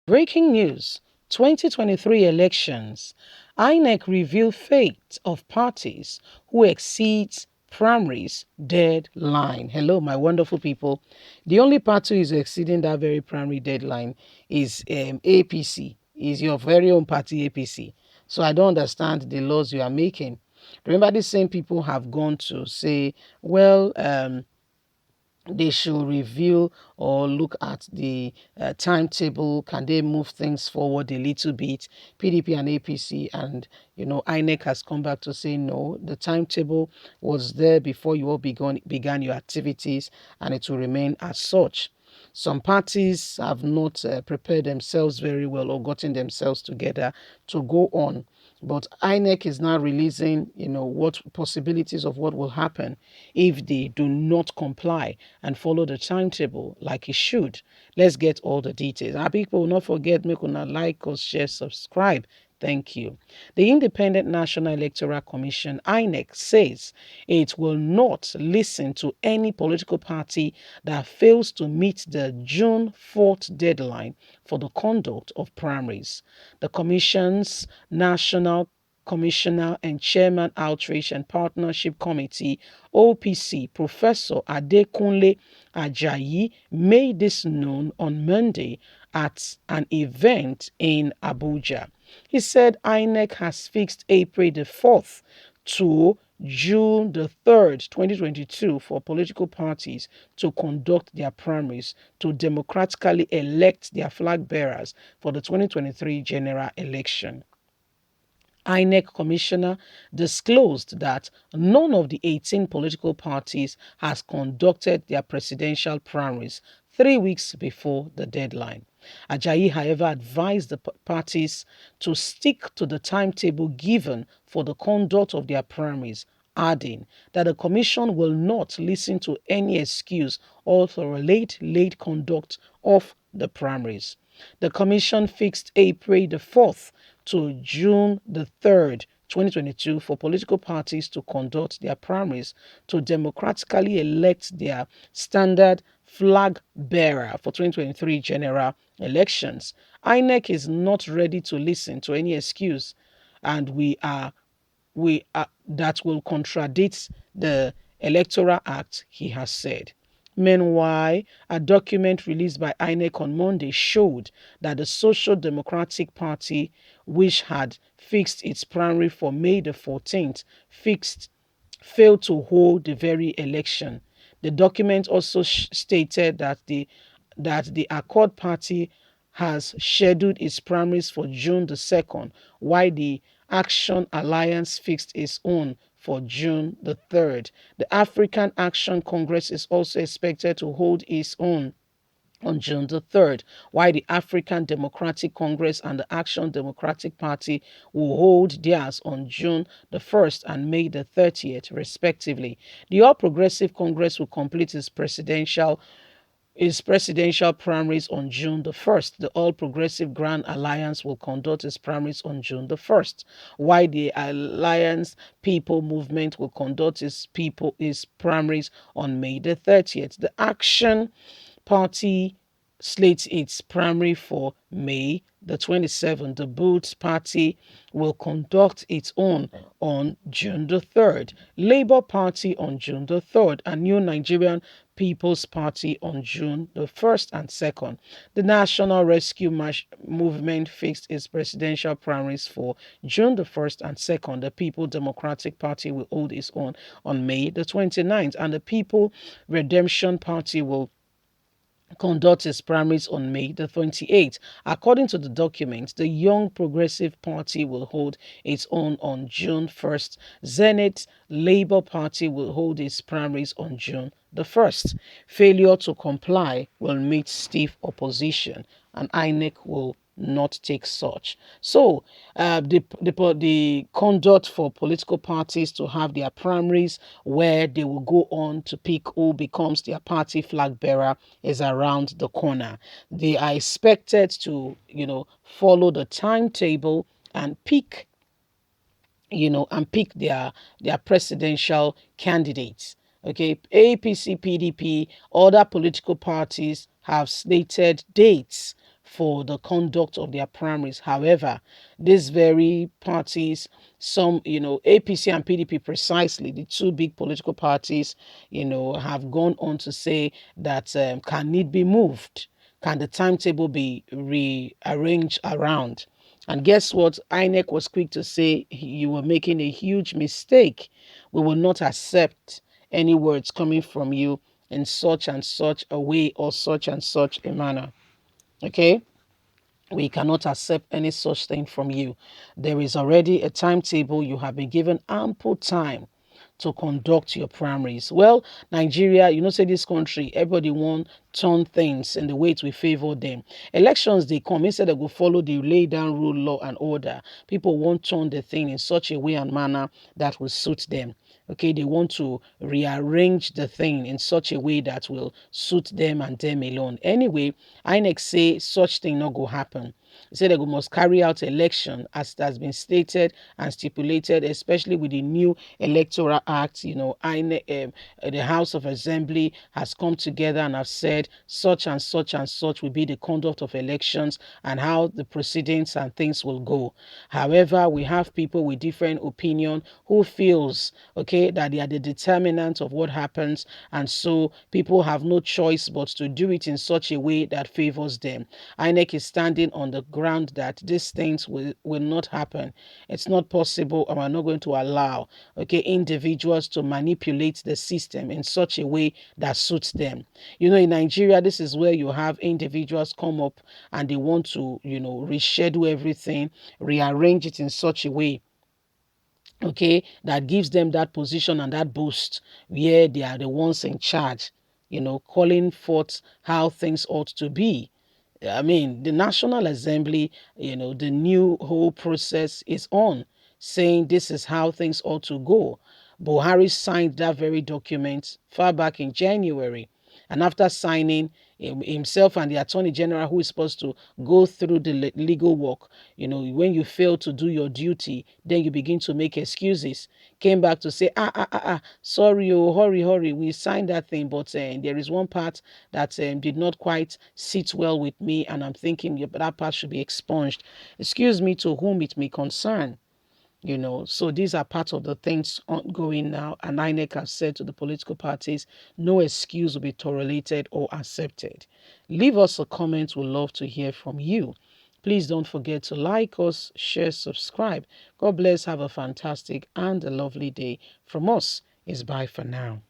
Breaking news: 2023 elections. Inec reveal fate of parties who exceeds primaries deadline. Hello, my wonderful people. The only party who is exceeding that very primary deadline is APC, is your very own party, APC. So I don't understand the laws you are making. Remember, these same people have gone to say, well, they should review or look at the timetable. Can they move things forward a little bit? PDP and APC, and INEC has come back to say no. The timetable was there before you all began your activities, and it will remain as such. Some parties have not prepared themselves very well or gotten themselves together to go on. But INEC is now releasing, what possibilities of what will happen if they do not comply and follow the timetable like it should. Let's get all the details. Our people will not forget, make una like us, share, subscribe. Thank you. The Independent National Electoral Commission, INEC, says it will not listen to any political party that fails to meet the June 4th deadline for the conduct of primaries. The Commission's National Commissioner and Chairman Outreach and Partnership Committee, OPC, Professor Adekunle Ajayi, made this known on Monday at an event in Abuja. He said INEC has fixed April the 4th to June the 3rd, 2022, for political parties to conduct their primaries to democratically elect their flag bearers for the 2023 general election. INEC commissioner disclosed that none of the 18 political parties has conducted their presidential primaries 3 weeks before the deadline. Ajayi, however, advised the parties to stick to the timetable given for the conduct of their primaries, adding that the commission will not listen to any excuse or tolerate late conduct of the primaries. The commission fixed April the 4th to June the 3rd, 2022, for political parties to conduct their primaries to democratically elect their standard flag bearer for 2023 general elections. INEC is not ready to listen to any excuse, and we are that will contradict the Electoral Act, he has said. Meanwhile, a document released by INEC on Monday showed that the Social Democratic Party, which had fixed its primary for May the 14th, failed to hold the very election. The document also stated that the Accord Party has scheduled its primaries for June the 2nd, while the Action Alliance fixed its own for June the 3rd. The African Action Congress is also expected to hold its own on June the 3rd, while the African Democratic Congress and the Action Democratic Party will hold theirs on June the 1st and May the 30th, respectively. The All Progressive Congress will complete its presidential primaries on June the 1st. The All Progressive Grand Alliance will conduct its primaries on June the 1st, while the Alliance People Movement will conduct its primaries on May the 30th. The Action Party slates its primary for May the 27th. The Boots Party will conduct its own on June the 3rd. Labour Party on June the 3rd, and New Nigerian People's Party on June the 1st and 2nd. The National Rescue Movement fixed its presidential primaries for June the 1st and 2nd. The People Democratic Party will hold its own on May the 29th, and the People Redemption Party will conduct its primaries on May the 28th. According to the document, the Young Progressive Party will hold its own on June 1st. Zenith Labour Party will hold its primaries on June the 1st. Failure to comply will meet stiff opposition, and INEC will not take such. So, the conduct for political parties to have their primaries where they will go on to pick who becomes their party flag bearer is around the corner. They are expected to, follow the timetable and pick their presidential candidates. Okay, APC, PDP, other political parties have slated dates for the conduct of their primaries. However, these very parties, some, APC and PDP precisely, the two big political parties, have gone on to say that can it be moved? Can the timetable be rearranged around? And guess what? Inec was quick to say, you were making a huge mistake. We will not accept any words coming from you in such and such a way or such and such a manner. Okay? We cannot accept any such thing from you. There is already a timetable. You have been given ample time to conduct your primaries. Well, Nigeria, say this country, everybody want turn things in the way it will favor them. Elections, they come, instead they go follow the lay down rule, law and order. People won't turn the thing in such a way and manner that will suit them. Okay, they want to rearrange the thing in such a way that will suit them and them alone. Anyway, INEC say such thing not go happen. They say they must carry out election as it has been stated and stipulated, especially with the new Electoral Act. INEC, the House of Assembly has come together and have said such and such and such will be the conduct of elections and how the proceedings and things will go. However, we have people with different opinion who feels, okay, that they are the determinant of what happens, and so people have no choice but to do it in such a way that favors them. INEC is standing on the ground that these things will not happen. It's not possible, and we're not going to allow, okay, individuals to manipulate the system in such a way that suits them. In Nigeria, this is where you have individuals come up and they want to, reschedule everything, rearrange it in such a way, okay, that gives them that position and that boost where they are the ones in charge, calling forth how things ought to be. I mean, the National Assembly, the new whole process is on, saying this is how things ought to go. Buhari signed that very document far back in January. And after signing, himself and the Attorney General, who is supposed to go through the legal work, when you fail to do your duty, then you begin to make excuses. Came back to say, sorry, hurry, we signed that thing, but there is one part that did not quite sit well with me, and I'm thinking that part should be expunged. Excuse me, to whom it may concern. So these are part of the things ongoing now, and INEC has said to the political parties, no excuse will be tolerated or accepted. Leave us a comment. We'd love to hear from you. Please don't forget to like us, share, subscribe. God bless. Have a fantastic and a lovely day. From us is bye for now.